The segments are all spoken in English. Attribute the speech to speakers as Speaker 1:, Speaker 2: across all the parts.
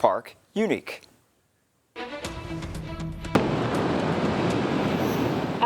Speaker 1: park unique.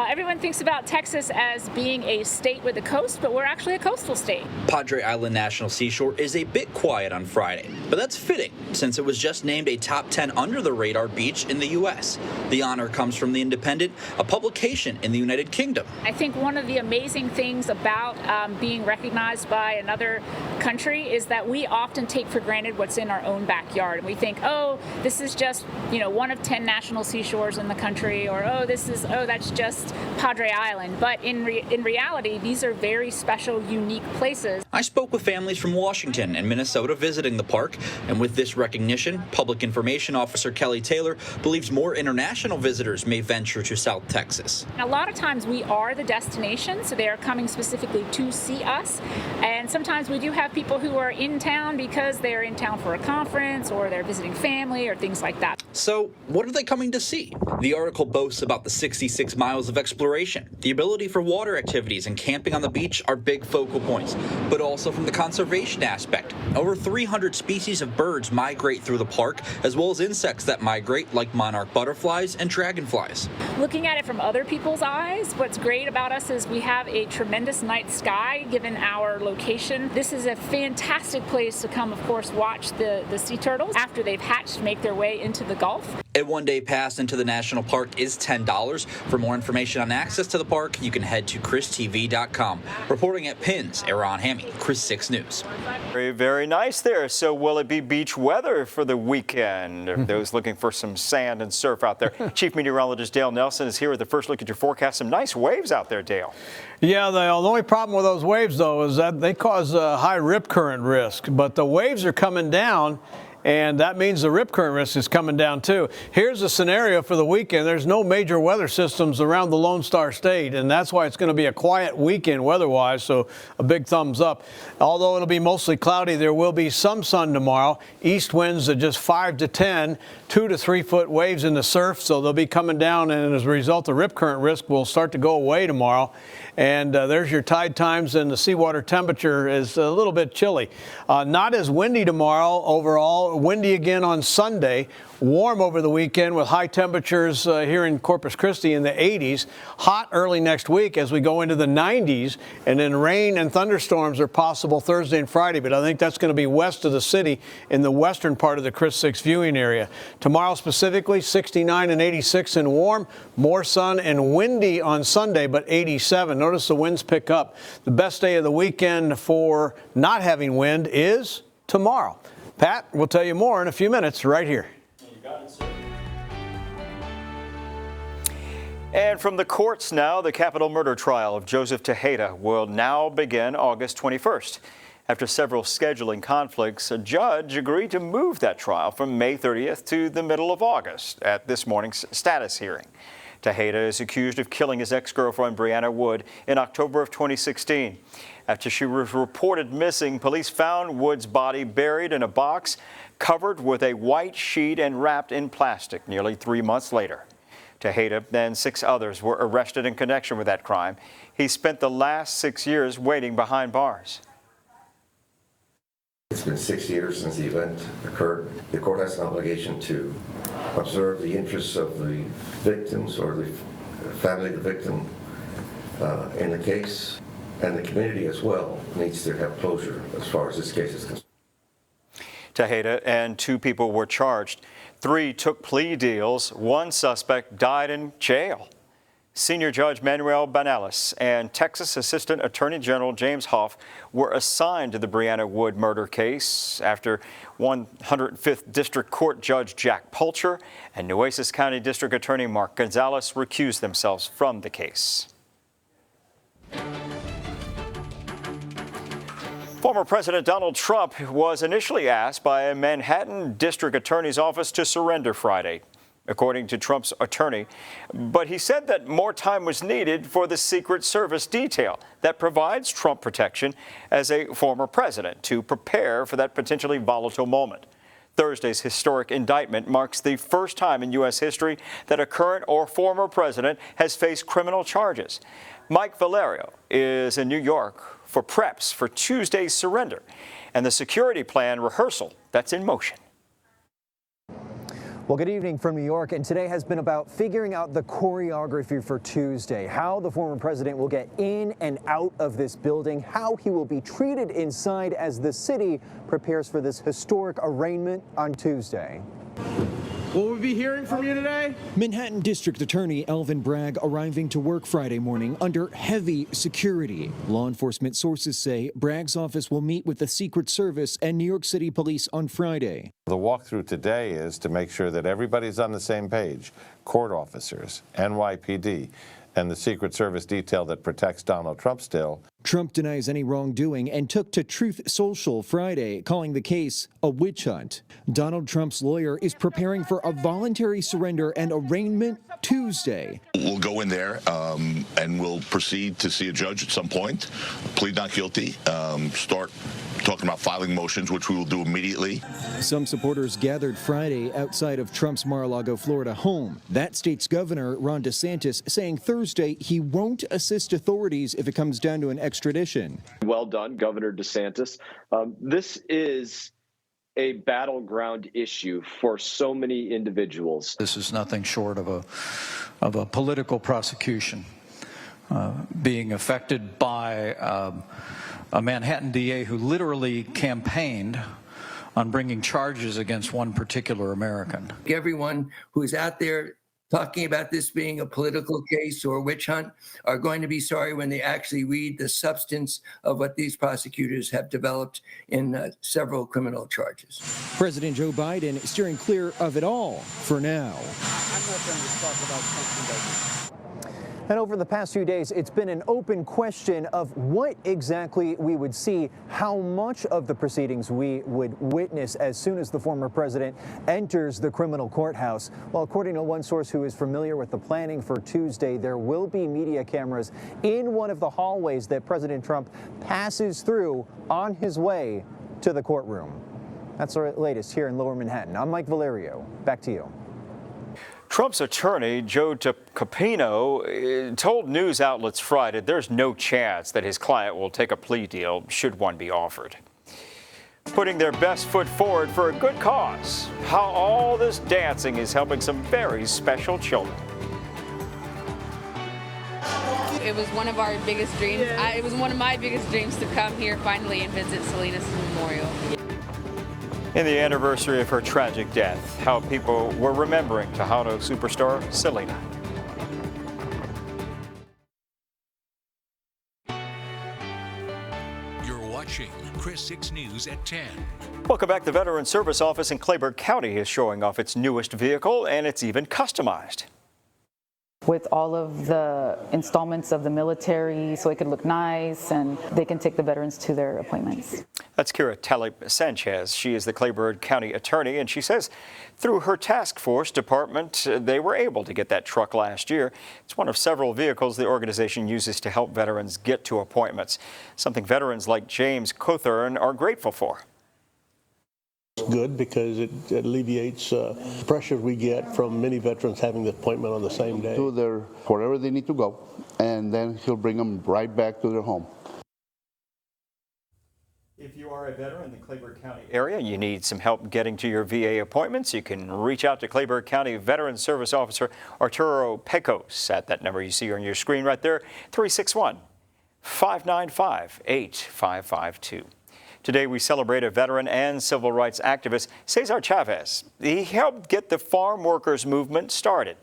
Speaker 2: Everyone thinks about Texas as being a state with a coast, but we're actually a coastal state.
Speaker 3: Padre Island National Seashore is a bit quiet on Friday, but that's fitting since it was just named a top 10 under-the-radar beach in the U.S. The honor comes from The Independent, a publication in the United Kingdom.
Speaker 2: I think one of the amazing things about being recognized by another country is that we often take for granted what's in our own backyard. And we think, oh, this is just, one of 10 national seashores in the country, or that's just Padre Island. But in reality, these are very special, unique places.
Speaker 3: I spoke with families from Washington and Minnesota visiting the park, and with this recognition, Public Information Officer Kelly Taylor believes more international visitors may venture to South Texas.
Speaker 2: A lot of times we are the destination, so they are coming specifically to see us. And sometimes we do have people who are in town because they're in town for a conference or they're visiting family or things like that.
Speaker 3: So what are they coming to see? The article boasts about the 66 miles of exploration. The ability for water activities and camping on the beach are big focal points, but also from the conservation aspect. Over 300 species of birds migrate through the park, as well as insects that migrate like monarch butterflies and dragonflies.
Speaker 2: Looking at it from other people's eyes, what's great about us is we have a tremendous night sky given our location. This is a fantastic place to come, of course, watch the sea turtles after they've hatched, make their way into the Gulf.
Speaker 3: A one-day pass into the national park is $10. For more information on access to the park, you can head to christv.com. Reporting at Pins, Aaron Hammy, Chris 6 News.
Speaker 1: Very, very nice there. So will it be beach weather for the weekend? If those looking for some sand and surf out there. Chief Meteorologist Dale Nelson is here with the first look at your forecast. Some nice waves out there, Dale.
Speaker 4: Yeah, the only problem with those waves, though, is that they cause a high rip current risk. But the waves are coming down, and that means the rip current risk is coming down, too. Here's the scenario for the weekend. There's no major weather systems around the Lone Star State, and that's why it's going to be a quiet weekend weather-wise, so a big thumbs up. Although it'll be mostly cloudy, there will be some sun tomorrow. East winds at just 5 to 10, 2 to 3 foot waves in the surf, so they'll be coming down, and as a result, the rip current risk will start to go away tomorrow. And there's your tide times, and the seawater temperature is a little bit chilly. Not as windy tomorrow overall. Windy again on Sunday. Warm over the weekend with high temperatures here in Corpus Christi in the 80s. Hot early next week as we go into the 90s. And then rain and thunderstorms are possible Thursday and Friday. But I think that's going to be west of the city in the western part of the Chris 6 viewing area. Tomorrow specifically, 69 and 86 and warm. More sun and windy on Sunday, but 87. Notice the winds pick up. The best day of the weekend for not having wind is tomorrow. Pat, we'll tell you more in a few minutes right here.
Speaker 1: And from the courts now, the capital murder trial of Joseph Tejeda will now begin August 21st. After several scheduling conflicts, a judge agreed to move that trial from May 30th to the middle of August at this morning's status hearing. Tejeda is accused of killing his ex-girlfriend Brianna Wood in October of 2016. After she was reported missing, police found Wood's body buried in a box covered with a white sheet and wrapped in plastic nearly 3 months later. Tejeda and 6 others were arrested in connection with that crime. He spent the last 6 years waiting behind bars.
Speaker 5: It's been 6 years since the event occurred. The court has an obligation to observe the interests of the victims or the family of the victim in the case, and the community as well needs to have closure as far as this case is concerned.
Speaker 1: Tejeda and 2 people were charged. 3 took plea deals. 1 suspect died in jail. Senior Judge Manuel Banales and Texas Assistant Attorney General James Hoff were assigned to the Brianna Wood murder case after 105th District Court Judge Jack Pulcher and Nueces County District Attorney Mark Gonzalez recused themselves from the case. Former President Donald Trump was initially asked by a Manhattan District Attorney's office to surrender Friday, according to Trump's attorney. But he said that more time was needed for the Secret Service detail that provides Trump protection as a former president to prepare for that potentially volatile moment. Thursday's historic indictment marks the first time in U.S. history that a current or former president has faced criminal charges. Mike Valerio is in New York for preps for Tuesday's surrender and the security plan rehearsal that's in motion.
Speaker 6: Well, good evening from New York, and today has been about figuring out the choreography for Tuesday, how the former president will get in and out of this building, how he will be treated inside as the city prepares for this historic arraignment on Tuesday.
Speaker 7: Will we be hearing from you today?
Speaker 8: Manhattan District Attorney Alvin Bragg arriving to work Friday morning under heavy security. Law enforcement sources say Bragg's office will meet with the Secret Service and New York City Police on Friday.
Speaker 9: The walkthrough today is to make sure that everybody's on the same page. Court officers, NYPD, and the Secret Service detail that protects Donald Trump still.
Speaker 8: Trump denies any wrongdoing and took to Truth Social Friday, calling the case a witch hunt. Donald Trump's lawyer is preparing for a voluntary surrender and arraignment Tuesday.
Speaker 10: We'll go in there and we'll proceed to see a judge at some point, plead not guilty, start talking about filing motions, which we will do immediately.
Speaker 8: Some supporters gathered Friday outside of Trump's Mar-a-Lago, Florida home. That state's governor, Ron DeSantis, saying Thursday he won't assist authorities if it comes down to an extradition.
Speaker 11: Well done, Governor DeSantis. This is a battleground issue for so many individuals.
Speaker 12: This is nothing short of a political prosecution being affected by a Manhattan DA who literally campaigned on bringing charges against one particular American.
Speaker 13: Everyone who is out there talking about this being a political case or a witch hunt are going to be sorry when they actually read the substance of what these prosecutors have developed in several criminal charges.
Speaker 8: President Joe Biden steering clear of it all for now.
Speaker 6: I'm not going to talk about something. And over the past few days, it's been an open question of what exactly we would see, how much of the proceedings we would witness as soon as the former president enters the criminal courthouse. Well, according to one source who is familiar with the planning for Tuesday, there will be media cameras in one of the hallways that President Trump passes through on his way to the courtroom. That's our latest here in Lower Manhattan. I'm Mike Valerio. Back to you.
Speaker 1: Trump's attorney, Joe Capino, told news outlets Friday there's no chance that his client will take a plea deal should one be offered. Putting their best foot forward for a good cause. How all this dancing is helping some very special children.
Speaker 14: It was one of our biggest dreams. It was one of my biggest dreams to come here finally and visit Selena's memorial.
Speaker 1: In the anniversary of her tragic death, how people were remembering Tejano superstar Selena.
Speaker 15: You're watching Chris 6 News at 10.
Speaker 1: Welcome back. The Veterans Service Office in Clayburgh County is showing off its newest vehicle, and it's even customized.
Speaker 16: With all of the installments of the military, so it could look nice and they can take the veterans to their appointments.
Speaker 1: That's Kira Talib Sanchez. She is the Clayburgh County attorney, and she says through her task force department, they were able to get that truck last year. It's one of several vehicles the organization uses to help veterans get to appointments, something veterans like James Cothern are grateful for.
Speaker 17: It's good because it alleviates pressure we get from many veterans having the appointment on the same day.
Speaker 18: To their wherever they need to go, and then he'll bring them right back to their home.
Speaker 1: If you are a veteran in the Clayburgh County area and you need some help getting to your VA appointments, you can reach out to Clayburgh County Veterans Service Officer Arturo Pecos at that number you see on your screen right there, 361-595-8552. Today we celebrate a veteran and civil rights activist, Cesar Chavez. He helped get the farm workers movement started.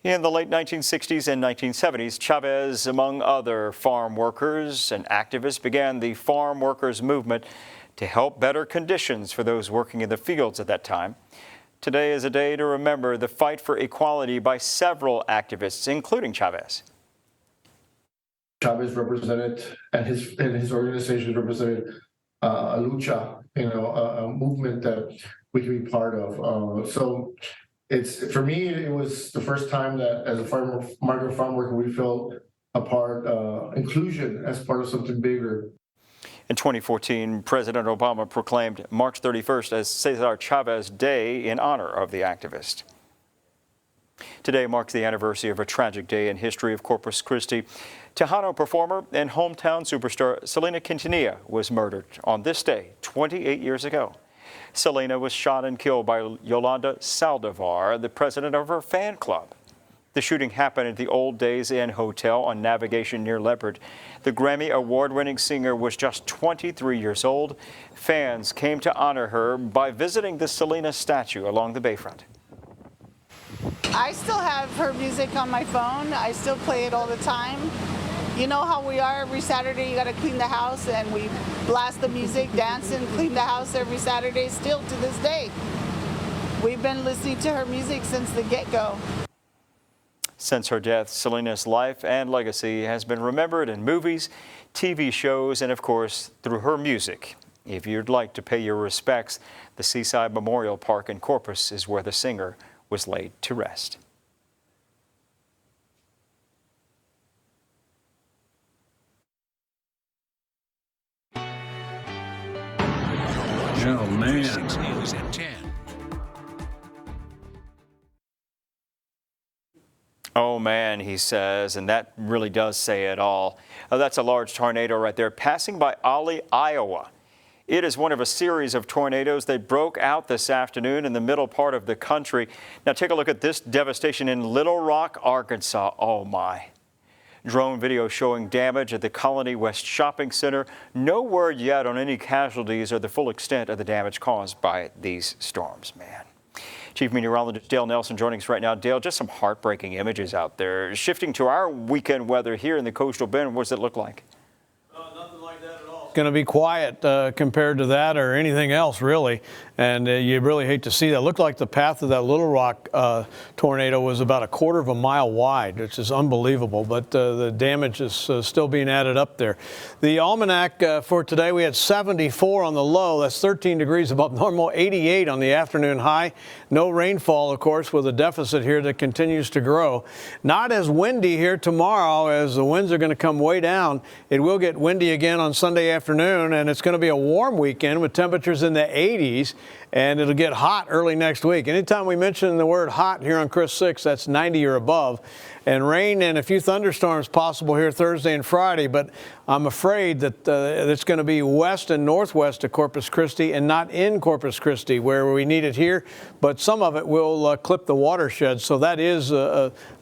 Speaker 1: In the late 1960s and 1970s, Chavez, among other farm workers and activists, began the farm workers movement to help better conditions for those working in the fields at that time. Today is a day to remember the fight for equality by several activists, including Chavez.
Speaker 19: Chavez represented, and his organization represented a lucha, a movement that we can be part of. So for me, it was the first time that as a migrant farm worker, we felt a part, inclusion as part of something bigger.
Speaker 1: In 2014, President Obama proclaimed March 31st as Cesar Chavez Day in honor of the activist. Today marks the anniversary of a tragic day in history of Corpus Christi. Tejano performer and hometown superstar Selena Quintanilla was murdered on this day 28 years ago. Selena was shot and killed by Yolanda Saldivar, the president of her fan club. The shooting happened at the Old Days Inn Hotel on Navigation near Leopard. The Grammy Award-winning singer was just 23 years old. Fans came to honor her by visiting the Selena statue along the bayfront.
Speaker 20: I still have her music on my phone. I still play it all the time. You know how we are every Saturday, you got to clean the house, and we blast the music, dance, and clean the house every Saturday still to this day. We've been listening to her music since the get-go.
Speaker 1: Since her death, Selena's life and legacy has been remembered in movies, TV shows, and of course, through her music. If you'd like to pay your respects, the Seaside Memorial Park in Corpus is where the singer was laid to rest.
Speaker 15: Oh, man. 6 News at 10.
Speaker 1: Oh man, he says, and that really does say it all. That's a large tornado right there passing by Ollie, Iowa. It is one of a series of tornadoes that broke out this afternoon in the middle part of the country. Now take a look at this devastation in Little Rock, Arkansas. Oh my. Drone video showing damage at the Colony West Shopping Center. No word yet on any casualties or the full extent of the damage caused by these storms, man. Chief Meteorologist Dale Nelson joining us right now. Dale, just some heartbreaking images out there. Shifting to our weekend weather here in the coastal bend, what does it look like?
Speaker 4: Nothing like that at all. It's going to be quiet compared to that or anything else, really. And you really hate to see that. It looked like the path of that Little Rock tornado was about a quarter of a mile wide, which is unbelievable. But the damage is still being added up there. The almanac for today, we had 74 on the low. That's 13 degrees above normal, 88 on the afternoon high. No rainfall, of course, with a deficit here that continues to grow. Not as windy here tomorrow as the winds are going to come way down. It will get windy again on Sunday afternoon, and it's going to be a warm weekend with temperatures in the 80s. And it'll get hot early next week. Anytime we mention the word hot here on Chris 6, that's 90 or above. And rain and a few thunderstorms possible here Thursday and Friday, but I'm afraid that it's going to be west and northwest of Corpus Christi and not in Corpus Christi where we need it here, but some of it will clip the watershed, so that is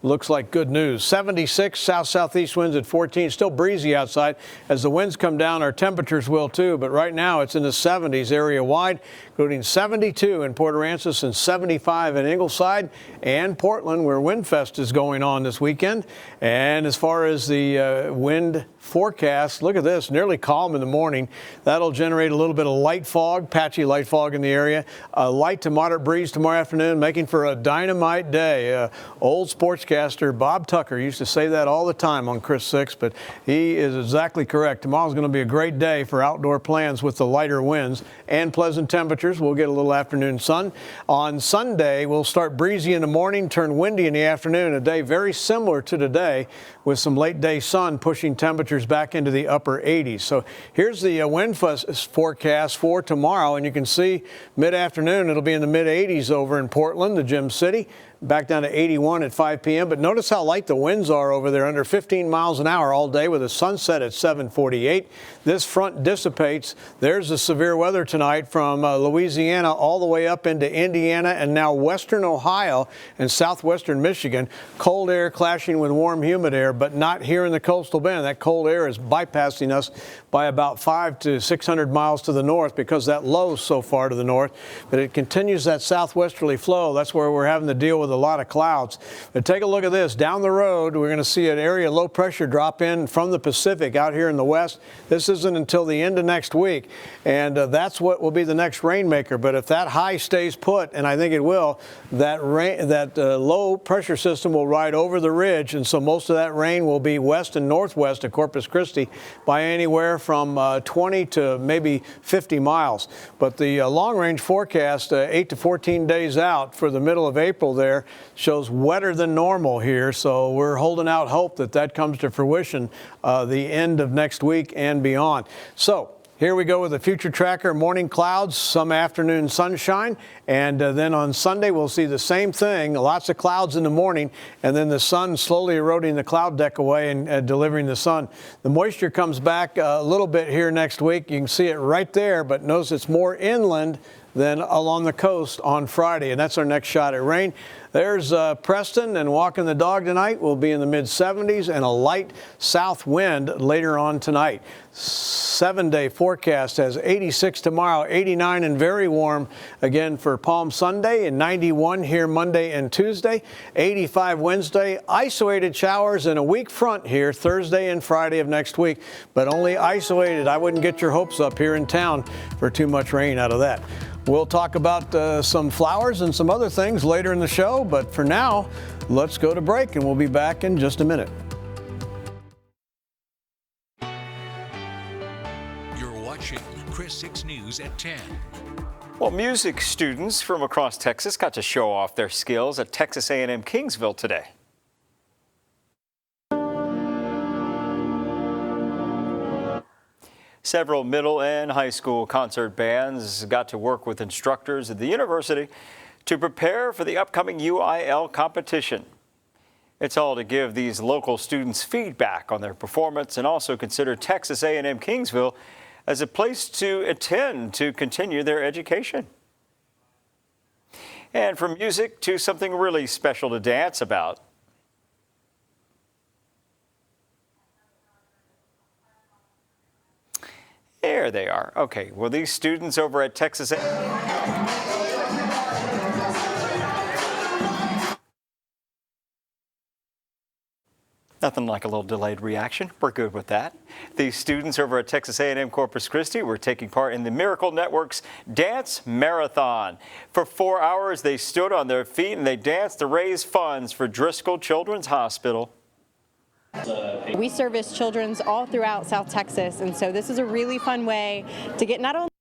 Speaker 4: looks like good news. 76 south-southeast winds at 14, still breezy outside. As the winds come down, our temperatures will too, but right now it's in the 70s area-wide, including 72 in Port Aransas and 75 in Ingleside and Portland, where Windfest is going on this weekend. And as far as the wind forecast, look at this, nearly calm in the morning. That'll generate a little bit of light fog, patchy light fog in the area. A light to moderate breeze tomorrow afternoon, making for a dynamite day. Old sportscaster Bob Tucker used to say that all the time on Chris 6, but he is exactly correct. Tomorrow's going to be a great day for outdoor plans with the lighter winds and pleasant temperatures. We'll get a little afternoon sun. On Sunday, we'll start breezy in the morning, turn windy in the afternoon. A day very similar to today with some late day sun pushing temperatures back into the upper 80s. So here's the wind forecast for tomorrow, and you can see mid-afternoon it'll be in the mid-80s over in Portland, the Gem City. Back down to 81 at 5 p.m. But notice how light the winds are over there, under 15 miles an hour all day with a sunset at 7:48. This front dissipates. There's the severe weather tonight from Louisiana all the way up into Indiana and now western Ohio and southwestern Michigan. Cold air clashing with warm, humid air, but not here in the coastal bend. That cold air is bypassing us by about 500 to 600 miles to the north because that low is so far to the north. But it continues that southwesterly flow. That's where we're having to deal with a lot of clouds. But take a look at this. Down the road, we're going to see an area of low pressure drop in from the Pacific out here in the west. This isn't until the end of next week, and that's what will be the next rainmaker. But if that high stays put, and I think it will, that low pressure system will ride over the ridge, and so most of that rain will be west and northwest of Corpus Christi by anywhere from 20 to maybe 50 miles. But the long-range forecast, 8 to 14 days out for the middle of April there, shows wetter than normal here, so we're holding out hope that that comes to fruition the end of next week and beyond. So here we go with the future tracker. Morning clouds, some afternoon sunshine, and then on Sunday we'll see the same thing, lots of clouds in the morning, and then the sun slowly eroding the cloud deck away and delivering the sun. The moisture comes back a little bit here next week. You can see it right there, but notice it's more inland then along the coast on Friday, and that's our next shot at rain. There's Preston, and walking the dog tonight will be in the mid-70s and a light south wind later on tonight. 7-day forecast has 86 tomorrow, 89 and very warm again for Palm Sunday, and 91 here Monday and Tuesday, 85 Wednesday, isolated showers and a weak front here Thursday and Friday of next week, but only isolated. I wouldn't get your hopes up here in town for too much rain out of that. We'll talk about some flowers and some other things later in the show, but for now, let's go to break, and we'll be back in just a minute.
Speaker 15: You're watching Chris 6 News at 10.
Speaker 1: Well, music students from across Texas got to show off their skills at Texas A&M Kingsville today. Several middle and high school concert bands got to work with instructors at the university to prepare for the upcoming UIL competition. It's all to give these local students feedback on their performance and also consider Texas A&M Kingsville as a place to attend to continue their education. And from music to something really special to dance about. There they are. Okay, well, these students over at Texas Nothing like a little delayed reaction. We're good with that. These students over at Texas A&M Corpus Christi were taking part in the Miracle Network's Dance Marathon. For 4 hours, they stood on their feet and they danced to raise funds for Driscoll Children's Hospital.
Speaker 21: We service children's all throughout South Texas, and so this is a really fun way to get not only